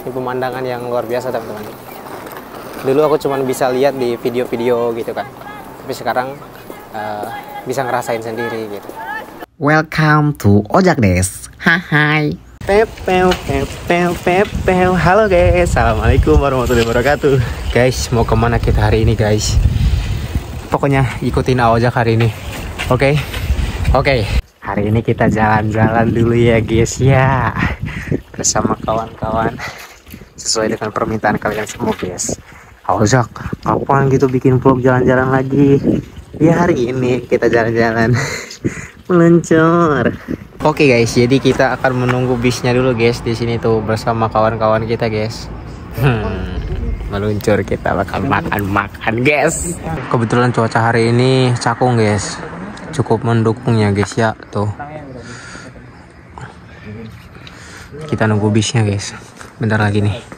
Ini pemandangan yang luar biasa teman-teman. Dulu aku cuma bisa lihat di video-video gitu kan, tapi sekarang bisa ngerasain sendiri gitu. Welcome to Ojak Des. Hai. Halo guys, assalamualaikum warahmatullahi wabarakatuh. Guys, mau kemana kita hari ini guys? Pokoknya ikutin Ojak hari ini. Oke. Hari ini kita jalan-jalan dulu ya guys ya, bersama kawan-kawan sesuai dengan permintaan kalian semua guys. Ojak, kapan gitu bikin vlog jalan-jalan lagi? Ya hari ini kita jalan-jalan meluncur. Oke guys, jadi kita akan menunggu bisnya dulu guys di sini tuh bersama kawan-kawan kita guys. Meluncur, kita bakal makan guys. Kebetulan cuaca hari ini cakung guys, cukup mendukungnya guys ya tuh. Kita nunggu bisnya guys, bentar lagi nih.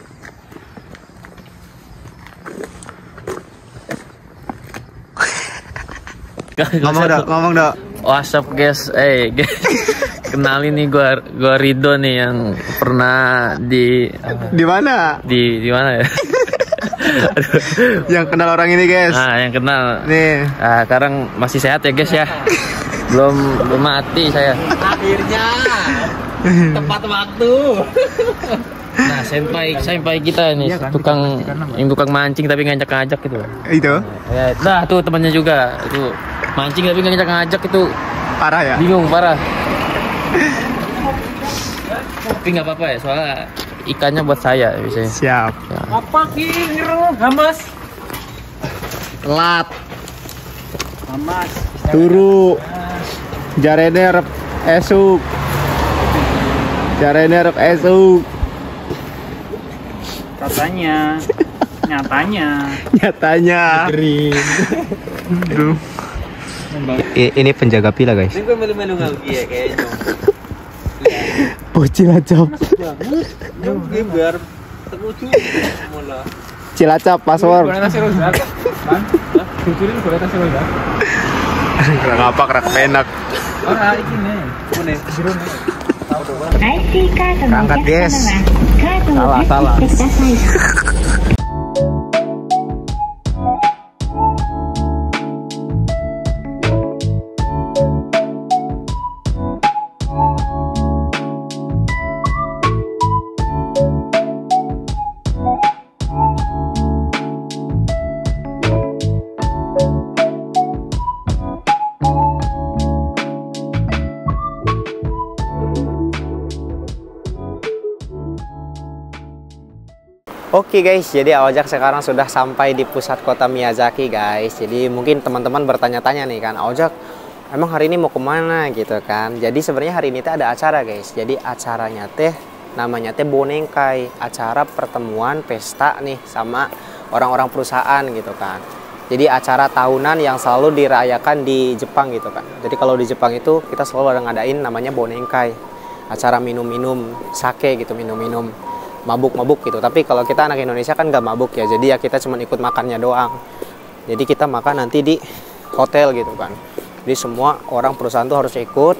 Ngomong dong. WhatsApp guys, guys. Kenalin nih gua Rido nih yang pernah di mana? Di mana ya? Yang kenal orang ini guys. Yang kenal. Nih. Sekarang masih sehat ya guys ya. Belum mati saya. Akhirnya tepat waktu. Nah, senpai kita ini tukang mancing tapi ngajak-ngajak gitu. Itu. Ya, nah tuh temannya juga. Itu mancing tapi ngajak-ngajak itu. Parah ya? Bingung, parah. Tapi nggak apa-apa ya, soalnya ikannya buat saya biasanya. Siap. Ya. Apa kiro? Hamas. Lat. Hamas. Turu. Jarene rep esuk. Katanya, nyatanya. Aduh. Ini penjaga pila guys. Ini gue melu-melu ngalgi ya kayaknya. Cilacap. Biar terlucu mula. Cilacap password. Ngapa kerak penak. Berangkat guys. Salah. Oke guys, jadi Ojak sekarang sudah sampai di pusat kota Miyazaki guys. Jadi mungkin teman-teman bertanya-tanya nih kan, Ojak emang hari ini mau kemana gitu kan. Jadi sebenarnya hari ini teh ada acara guys. Jadi acaranya teh namanya teh Bonenkai, acara pertemuan pesta nih sama orang-orang perusahaan gitu kan. Jadi acara tahunan yang selalu dirayakan di Jepang gitu kan. Jadi kalau di Jepang itu kita selalu ada ngadain namanya Bonenkai, acara minum-minum sake gitu, minum-minum mabuk-mabuk gitu. Tapi kalau kita anak Indonesia kan nggak mabuk ya, jadi ya kita cuma ikut makannya doang. Jadi kita makan nanti di hotel gitu kan. Jadi semua orang perusahaan tuh harus ikut.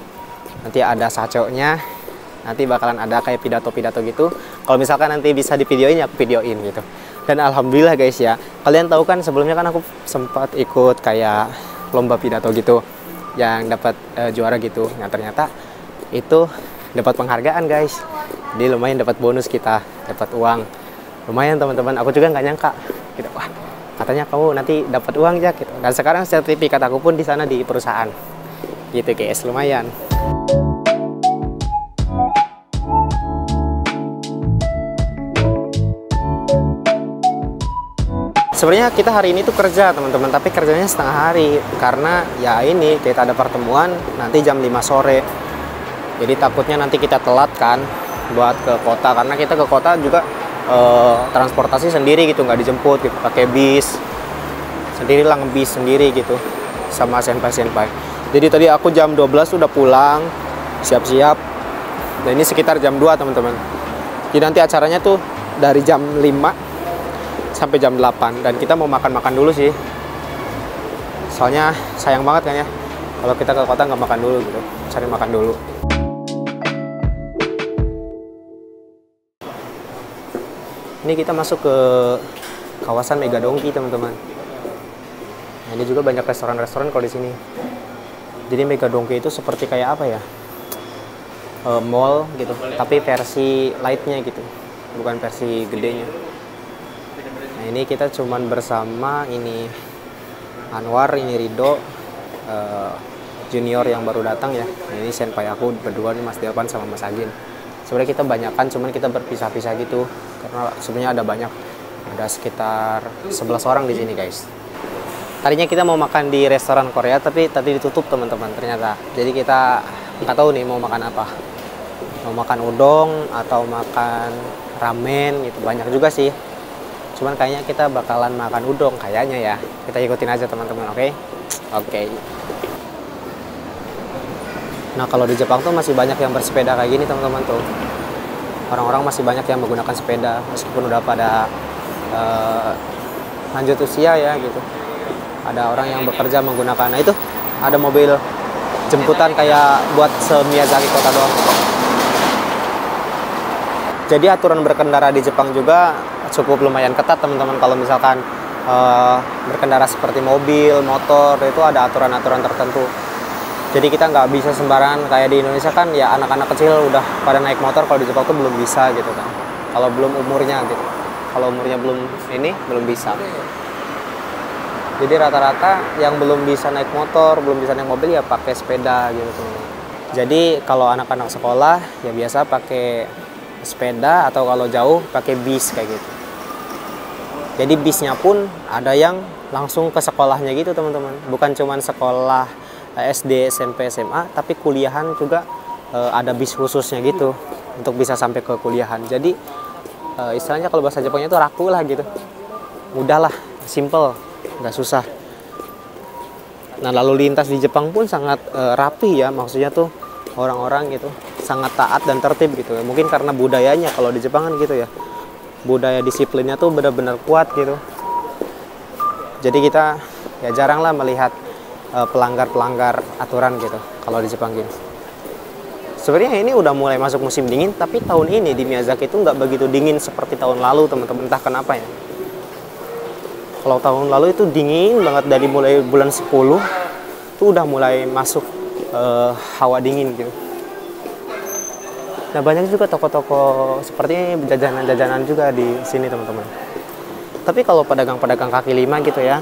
Nanti ada saconya, nanti bakalan ada kayak pidato-pidato gitu. Kalau misalkan nanti bisa divideoin ya aku videoin gitu. Dan alhamdulillah guys ya, kalian tahu kan sebelumnya kan aku sempat ikut kayak lomba pidato gitu yang dapat juara gitu. Nah ternyata itu dapat penghargaan guys. Jadi lumayan dapat bonus, kita dapat uang lumayan teman-teman. Aku juga nggak nyangka gitu. Wah, katanya kamu nanti dapat uang ya gitu. Dan sekarang sertifikat aku pun di sana di perusahaan gitu guys, lumayan. Sebenarnya kita hari ini tuh kerja teman-teman, tapi kerjanya setengah hari karena ya ini kita ada pertemuan nanti jam 5 sore. Jadi takutnya nanti kita telat kan buat ke kota, karena kita ke kota juga transportasi sendiri gitu, nggak dijemput gitu, pakai bis sendiri lah, ngebis sendiri gitu sama senpai. Jadi tadi aku jam 12 udah pulang siap-siap, dan ini sekitar jam 2 teman-teman. Jadi nanti acaranya tuh dari jam 5 sampai jam 8, dan kita mau makan-makan dulu sih, soalnya sayang banget kan ya kalau kita ke kota nggak makan dulu gitu, cari makan dulu. Ini kita masuk ke kawasan Mega Dongki, teman-teman. Nah, ini juga banyak restoran-restoran kalau di sini. Jadi Mega Dongki itu seperti kayak apa ya? Mall gitu, tapi versi lightnya gitu, bukan versi gedenya. Nah, ini kita cuman bersama ini Anwar, ini Rido, junior yang baru datang ya. Nah, ini senpai aku berdua nih, Mas Delvan sama Mas Agin. Sebenarnya kita banyakan, cuman kita berpisah-pisah gitu karena sebenarnya ada banyak, ada sekitar 11 orang di sini guys. Tadinya kita mau makan di restoran Korea, tapi tadi ditutup teman-teman ternyata. Jadi kita nggak tahu nih mau makan apa. Mau makan udon atau makan ramen gitu, banyak juga sih. Cuman kayaknya kita bakalan makan udon kayaknya ya. Kita ikutin aja teman-teman, oke? Oke. Nah, kalau di Jepang tuh masih banyak yang bersepeda kayak gini teman-teman tuh. Orang-orang masih banyak yang menggunakan sepeda meskipun udah pada lanjut usia ya gitu. Ada orang yang bekerja menggunakan, nah itu ada mobil jemputan kayak buat se-Miyazaki kota doang. Jadi aturan berkendara di Jepang juga cukup lumayan ketat teman-teman. Kalau misalkan berkendara seperti mobil, motor, itu ada aturan-aturan tertentu. Jadi kita nggak bisa sembarangan kayak di Indonesia kan ya, anak-anak kecil udah pada naik motor. Kalau di Jepang tuh belum bisa gitu kan. Kalau belum umurnya gitu. Kalau umurnya belum ini, belum bisa. Jadi rata-rata yang belum bisa naik motor, belum bisa naik mobil ya pakai sepeda gitu teman-teman. Jadi kalau anak-anak sekolah ya biasa pakai sepeda, atau kalau jauh pakai bis kayak gitu. Jadi bisnya pun ada yang langsung ke sekolahnya gitu teman-teman. Bukan cuman sekolah SD, SMP, SMA, tapi kuliahan juga ada bis khususnya gitu untuk bisa sampai ke kuliahan. Jadi istilahnya kalau bahasa Jepangnya itu raku lah gitu. Mudah lah, simple, nggak susah. Nah, lalu lintas di Jepang pun sangat rapi ya, maksudnya tuh orang-orang gitu sangat taat dan tertib gitu. Mungkin karena budayanya kalau di Jepang kan gitu ya. Budaya disiplinnya tuh benar-benar kuat gitu. Jadi kita ya jarang lah melihat pelanggar-pelanggar aturan gitu kalau di Jepang gitu. Sebenarnya ini udah mulai masuk musim dingin, tapi tahun ini di Miyazaki itu nggak begitu dingin seperti tahun lalu teman-teman, entah kenapa ya. Kalau tahun lalu itu dingin banget, dari mulai bulan 10 itu udah mulai masuk hawa dingin gitu. Nah, banyak juga toko-toko seperti jajanan-jajanan juga di sini teman-teman. Tapi kalau pedagang-pedagang kaki lima gitu ya,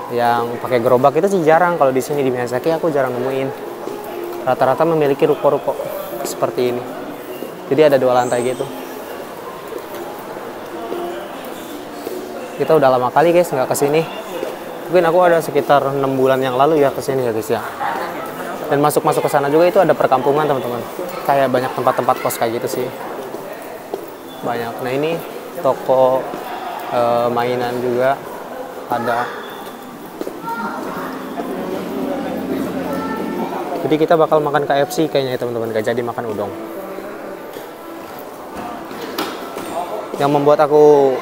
yang pakai gerobak itu sih jarang. Kalau di sini di Miyazaki aku jarang nemuin. Rata-rata memiliki ruko-ruko seperti ini. Jadi ada 2 lantai gitu. Kita udah lama kali guys nggak kesini. Mungkin aku ada sekitar 6 bulan yang lalu ya kesini ya guys ya. Dan masuk-masuk ke sana juga itu ada perkampungan teman-teman. Kayak banyak tempat-tempat kos kayak gitu sih. Banyak. Nah, ini toko mainan juga ada. Jadi kita bakal makan KFC kayaknya ya teman-teman, gak jadi makan udon. Yang membuat aku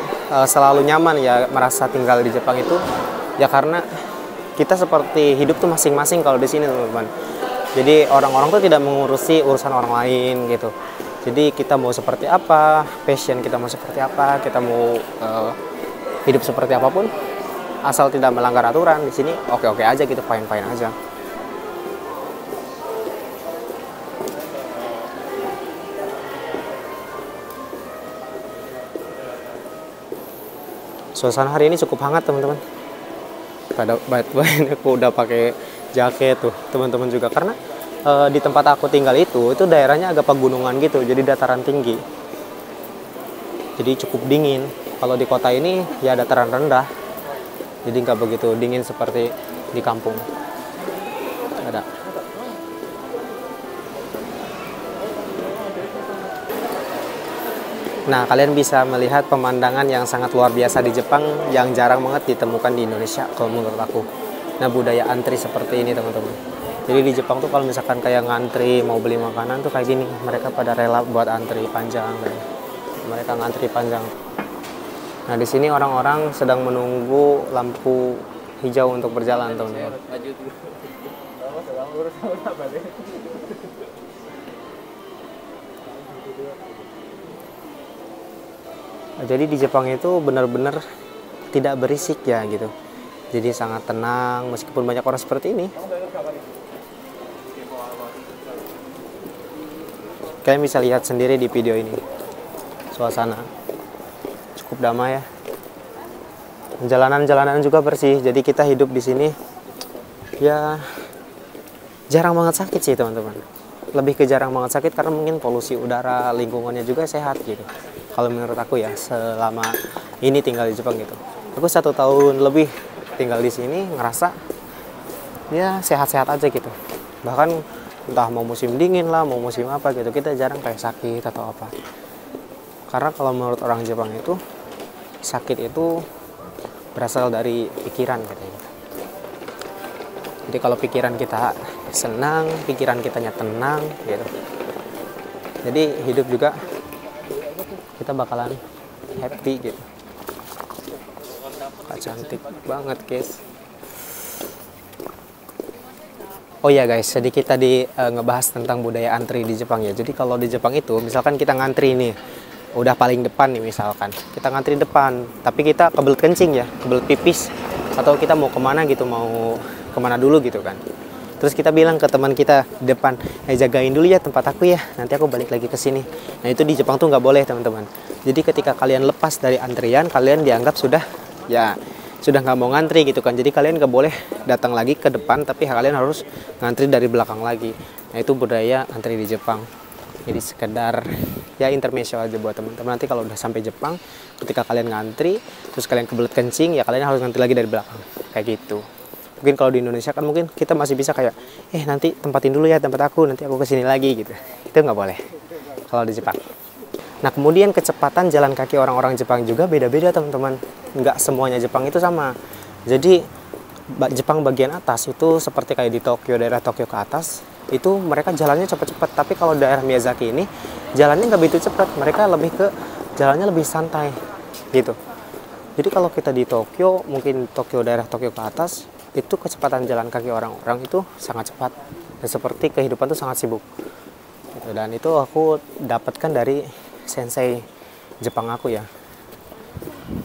selalu nyaman ya merasa tinggal di Jepang itu ya karena kita seperti hidup tuh masing-masing kalau di sini teman-teman. Jadi orang-orang tuh tidak mengurusi urusan orang lain gitu. Jadi kita mau seperti apa, passion kita mau seperti apa, kita mau hidup seperti apapun, asal tidak melanggar aturan di sini oke-oke aja gitu, fine-fine aja. Suasana hari ini cukup hangat teman-teman. Pada aku udah pakai jaket tuh teman-teman juga karena di tempat aku tinggal itu daerahnya agak pegunungan gitu, jadi dataran tinggi. Jadi cukup dingin. Kalau di kota ini ya dataran rendah, jadi nggak begitu dingin seperti di kampung. Ada. Nah, kalian bisa melihat pemandangan yang sangat luar biasa di Jepang yang jarang banget ditemukan di Indonesia kalau menurut aku. Nah, budaya antri seperti ini teman-teman. Jadi di Jepang tuh kalau misalkan kayak ngantri mau beli makanan tuh kayak gini, mereka pada rela buat antri panjang kan. Mereka ngantri panjang. Nah, di sini orang-orang sedang menunggu lampu hijau untuk berjalan teman-teman. Jadi di Jepang itu benar-benar tidak berisik ya gitu. Jadi sangat tenang meskipun banyak orang seperti ini. Kalian bisa lihat sendiri di video ini. Suasana cukup damai ya. Jalanan-jalanan juga bersih. Jadi kita hidup di sini ya jarang banget sakit sih teman-teman. Lebih ke jarang banget sakit karena mungkin polusi udara, lingkungannya juga sehat gitu. Kalau menurut aku ya, selama ini tinggal di Jepang gitu. Aku 1 tahun lebih tinggal di sini, ngerasa ya sehat-sehat aja gitu. Bahkan entah mau musim dingin lah, mau musim apa gitu, kita jarang kayak sakit atau apa. Karena kalau menurut orang Jepang itu, sakit itu berasal dari pikiran katanya. Jadi kalau pikiran kita senang, pikiran kitanya tenang gitu. Jadi hidup juga kita bakalan happy gitu. Cantik banget guys. Oh ya guys, sedikit tadi ngebahas tentang budaya antri di Jepang ya. Jadi kalau di Jepang itu misalkan kita ngantri nih, udah paling depan nih misalkan, kita ngantri depan, tapi kita kebelet kencing ya, kebelet pipis, atau kita mau kemana gitu, mau kemana dulu gitu kan. Terus kita bilang ke teman kita di depan, jagain dulu ya tempat aku ya, nanti aku balik lagi ke sini. Nah itu di Jepang tuh nggak boleh teman-teman. Jadi ketika kalian lepas dari antrian, kalian dianggap sudah nggak mau ngantri gitu kan. Jadi kalian nggak boleh datang lagi ke depan, tapi kalian harus ngantri dari belakang lagi. Nah itu budaya antri di Jepang. Jadi sekedar ya intermezzo aja buat teman-teman. Nanti kalau udah sampai Jepang, ketika kalian ngantri, terus kalian kebelet kencing, ya kalian harus ngantri lagi dari belakang. Kayak gitu. Mungkin kalau di Indonesia kan mungkin kita masih bisa kayak, nanti tempatin dulu ya tempat aku, nanti aku kesini lagi gitu. Itu nggak boleh kalau di Jepang. Nah kemudian kecepatan jalan kaki orang-orang Jepang juga beda-beda teman-teman. Nggak semuanya Jepang itu sama. Jadi Jepang bagian atas itu seperti kayak di Tokyo, daerah Tokyo ke atas, itu mereka jalannya cepat-cepat. Tapi kalau daerah Miyazaki ini jalannya nggak begitu cepat. Mereka lebih ke jalannya lebih santai gitu. Jadi kalau kita di Tokyo, mungkin Tokyo, daerah Tokyo ke atas, itu kecepatan jalan kaki orang-orang itu sangat cepat. Dan seperti kehidupan itu sangat sibuk gitu. Dan itu aku dapatkan dari sensei Jepang aku ya.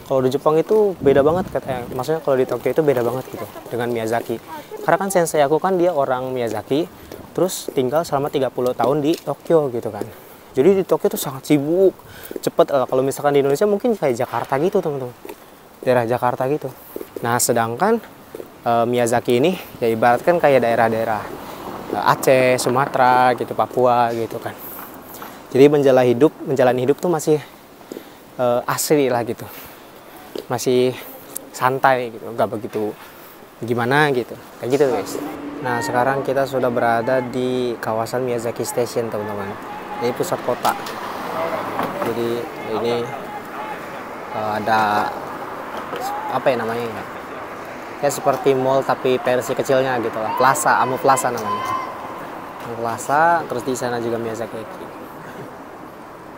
Kalau di Jepang itu beda banget katanya. Maksudnya kalau di Tokyo itu beda banget gitu dengan Miyazaki. Karena kan sensei aku kan dia orang Miyazaki, terus tinggal selama 30 tahun di Tokyo gitu kan. Jadi di Tokyo tuh sangat sibuk, cepet. Kalau misalkan di Indonesia mungkin kayak Jakarta gitu teman-teman, daerah Jakarta gitu. Nah sedangkan Miyazaki ini ya ibaratkan kayak daerah-daerah Aceh, Sumatera gitu, Papua gitu kan. Jadi menjalani hidup tuh masih asri lah gitu, masih santai gitu, nggak begitu gimana gitu, kayak gitu guys. Nah sekarang kita sudah berada di kawasan Miyazaki Station teman-teman. Ini pusat kota. Jadi ini ada apa ya namanya ya? Kayak seperti mall tapi versi kecilnya gitu lah. Plaza, Amu Plaza namanya. Amu Plaza, terus di sana juga Miyazaki.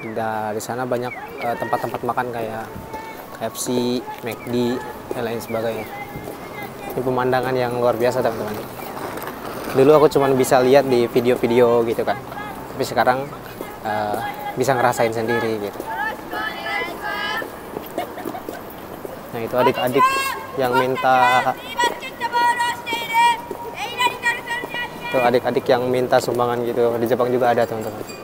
Di sana banyak tempat-tempat makan kayak KFC, McD, dan lain sebagainya. Ini pemandangan yang luar biasa teman-teman. Dulu aku cuma bisa lihat di video-video gitu kan. Tapi sekarang bisa ngerasain sendiri gitu. Nah itu adik-adik yang minta, itu adik-adik yang minta sumbangan gitu. Di Jepang juga ada teman-teman.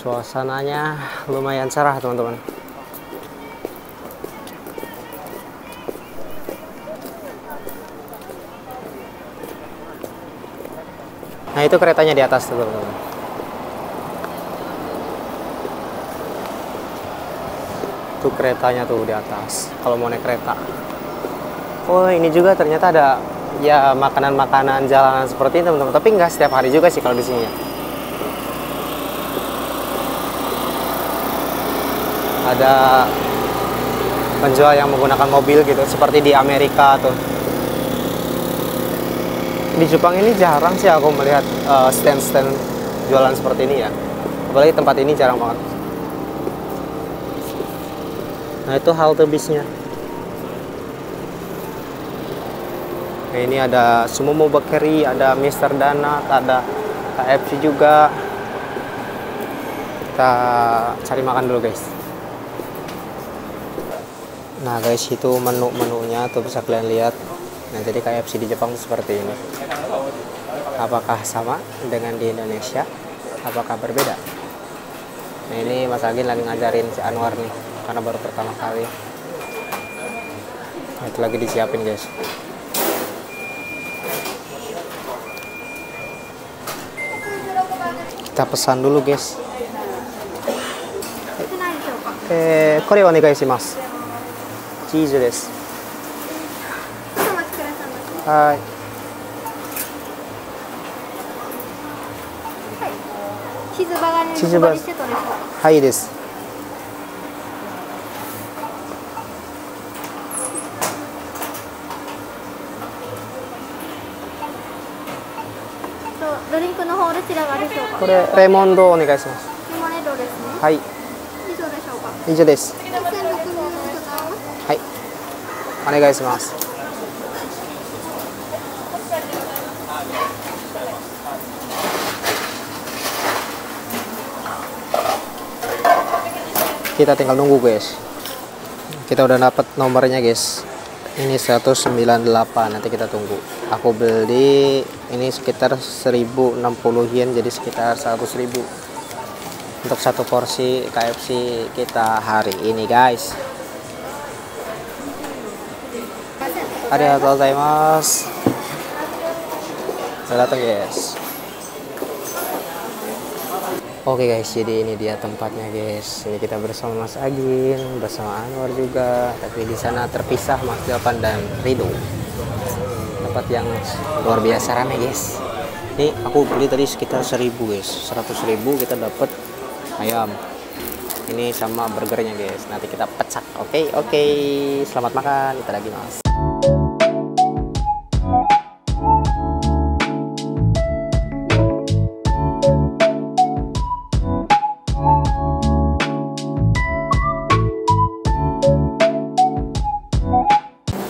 Suasananya lumayan cerah teman-teman. Nah itu keretanya di atas tuh teman-teman. Tuh keretanya tuh di atas. Kalau mau naik kereta. Oh ini juga ternyata ada ya makanan-makanan jalanan seperti ini teman-teman. Tapi nggak setiap hari juga sih kalau di sini ya. Ada penjual yang menggunakan mobil gitu seperti di Amerika tuh. Di Jepang ini jarang sih aku melihat stand-stand jualan seperti ini ya. Apalagi tempat ini jarang banget. Nah itu halte bisnya. Nah, ini ada Sumomo Bakery, ada Mr. Donut, ada KFC juga. Kita cari makan dulu guys. Nah guys, itu menu-menunya tuh bisa kalian lihat. Nah jadi KFC di Jepang seperti ini. Apakah sama dengan di Indonesia? Apakah berbeda? Nah ini Mas Agin lagi ngajarin si Anwar nih, karena baru pertama kali. Nah, itu lagi disiapin guys. Kita pesan dulu guys. これお願いします。チーズです。はい。チーズバーガーにチーズバーガーセットでしょうか。はいです。ドリンクの方どちらがでしょうか。これレモンドお願いします。レモネードですね。はい。以上でしょうか。以上です。 1600円でございます。はい。お願いします。Kita tinggal nunggu guys. Kita udah dapat nomornya guys. Ini 198, nanti kita tunggu. Aku beli ini sekitar 1060 yen, jadi sekitar 100.000 untuk satu porsi KFC kita hari ini guys. Arigatou gozaimasu. Udah datang guys. Oke guys, jadi ini dia tempatnya guys. Ini kita bersama Mas Agin, bersama Anwar juga. Tapi di sana terpisah Mas Delvan dan Rido. Tempat yang luar biasa ramai guys. Ini aku beli tadi sekitar 1000 guys. 100.000 kita dapat ayam. Ini sama burgernya guys. Nanti kita pecah. Oke. Selamat makan. Kita lagi Mas.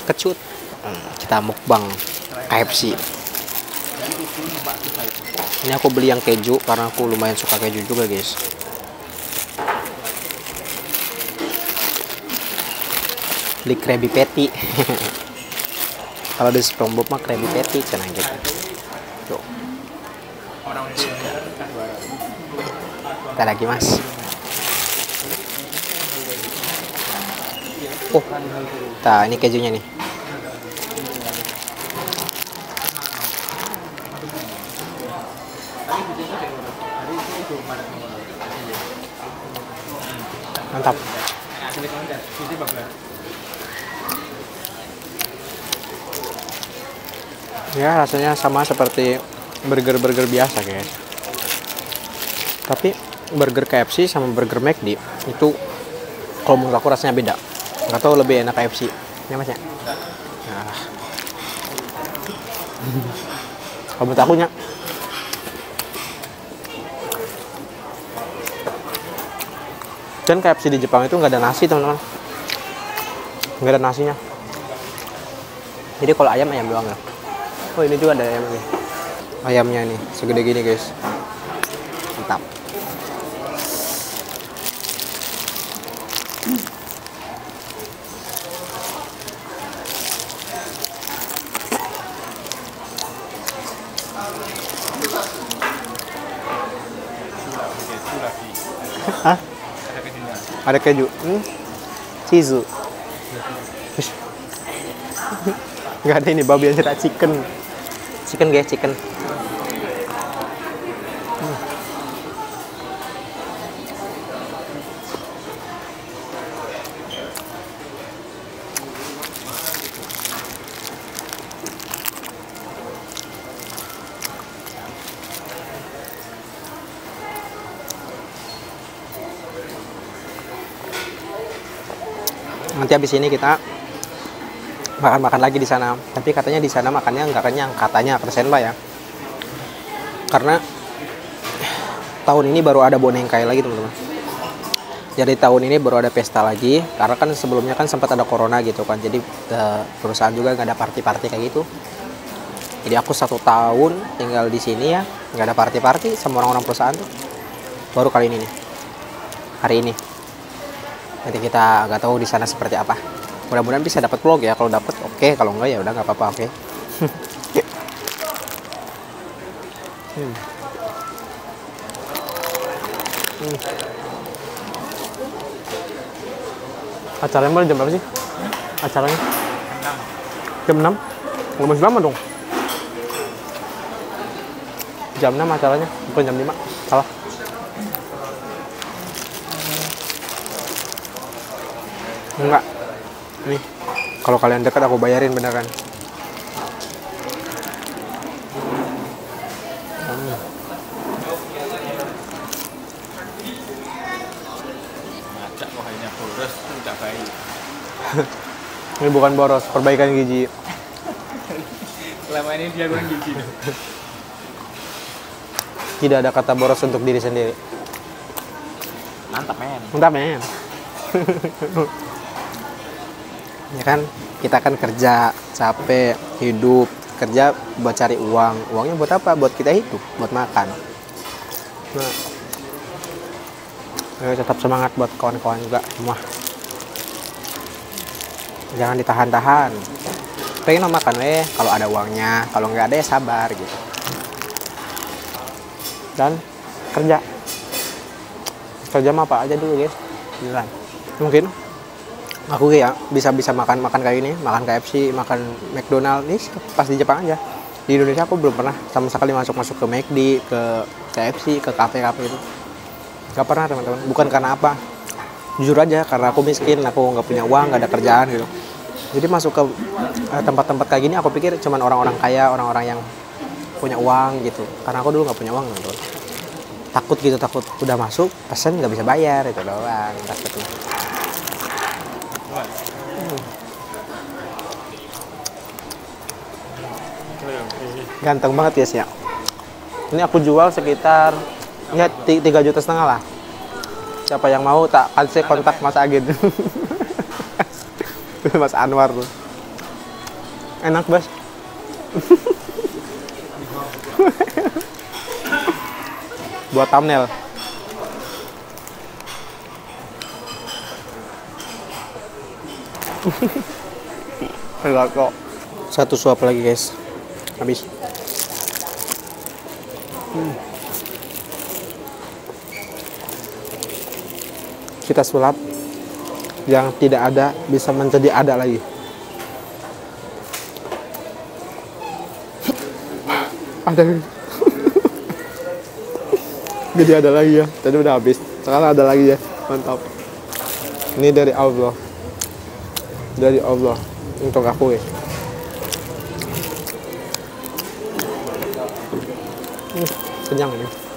Kecut. Kita mukbang KFC. Ini aku beli yang keju karena aku lumayan suka keju juga guys. Beli Krabby Patty. Kalau di SpongeBob mah Krabby Patty cenah gitu. Tuh. Kita lagi Mas. Oh, nah ini kejunya nih. Mantap. Ya rasanya sama seperti burger-burger biasa guys. Tapi burger KFC sama burger McD itu kalau menurut aku rasanya beda. Nggak tahu lebih enak KFC ya Mas ya. Nah. Kalau menurut aku nya dan KFC di Jepang itu nggak ada nasi teman-teman, nggak ada nasinya. Jadi kalau ayam doang ya. Oh ini juga ada ayamnya. Ayamnya nih segede gini guys. Mantap. Hah? Ada keju. Cheese. Nggak ada ini babi aja tak chicken. Chicken guys, chicken. Nanti habis ini kita makan lagi di sana. Tapi katanya di sana makannya nggak kenyang, katanya kata Senpai ya. Karena tahun ini baru ada bonengkai lagi teman-teman. Jadi tahun ini baru ada pesta lagi, karena kan sebelumnya kan sempat ada corona gitu kan, jadi perusahaan juga nggak ada party-party kayak gitu. Jadi aku 1 tahun tinggal di sini ya, nggak ada party-party sama orang-orang perusahaan tuh. Baru kali ini nih, hari ini. Nanti kita nggak tahu di sana seperti apa. Mudah-mudahan bisa dapat vlog ya, kalau dapat oke, kalau enggak ya udah nggak apa-apa, oke. Acaranya mulai jam berapa sih? Acaranya? Jam 6? Nggak masih lama dong. Jam 6 acaranya, bukan jam 5. Salah. Enggak. Nih, kalau kalian dekat aku bayarin beneran. Ngajak kok hanya boros, tidak baik. Ini bukan boros, perbaikan gizi. Selama ini dia kurang gizi. Tidak ada kata boros untuk diri sendiri. Mantap men. Mantap men. Ya kan, kita kan kerja capek, hidup, kerja buat cari uang. Uangnya buat apa? Buat kita hidup, buat makan. Nah, ayo tetap semangat buat kawan-kawan juga semua. Jangan ditahan-tahan. Pengen mau makan kalau ada uangnya, kalau nggak ada ya sabar gitu. Dan kerja mah apa aja dulu guys, beneran. Mungkin aku kayak bisa makan kayak ini, makan KFC, makan McDonald nih pas di Jepang aja. Di Indonesia aku belum pernah sama sekali masuk ke McD, ke KFC, ke kafe-kafe itu. Gak pernah teman-teman. Bukan karena apa, jujur aja karena aku miskin, aku nggak punya uang, nggak ada kerjaan gitu. Jadi masuk ke tempat-tempat kayak gini aku pikir cuman orang-orang kaya, orang-orang yang punya uang gitu. Karena aku dulu nggak punya uang gitu. Takut udah masuk pesen nggak bisa bayar itu doang takutnya. Ganteng banget ya sih ya. Ini aku jual sekitar ya 3,5 juta lah. Siapa yang mau tak kasih kontak Mas Agin. Mas Anwar tuh. Enak bos. Buat thumbnail. Enggak kok. Satu suap lagi guys. Habis. Kita sulap. Yang tidak ada bisa menjadi ada lagi. Ada. Jadi ada lagi ya. Tadi udah habis. Sekarang ada lagi ya. Mantap. Ini dari Allah. Dari Allah untuk aku ya. Kenyang ini.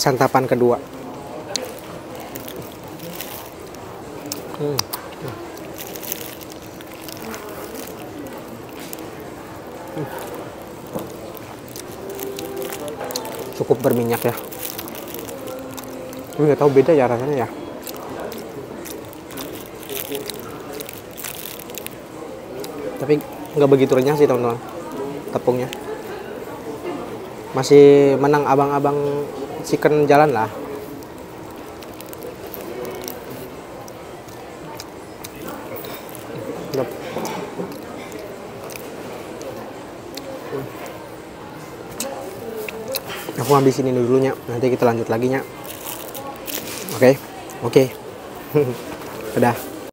Santapan kedua. Cukup berminyak ya. Nggak tahu beda ya rasanya ya. Tapi nggak begitu renyah sih teman-teman. Tepungnya masih menang abang-abang chicken jalan lah. Aku habisin ini dulunya, nanti kita lanjut lagi nya. Oke. Udah.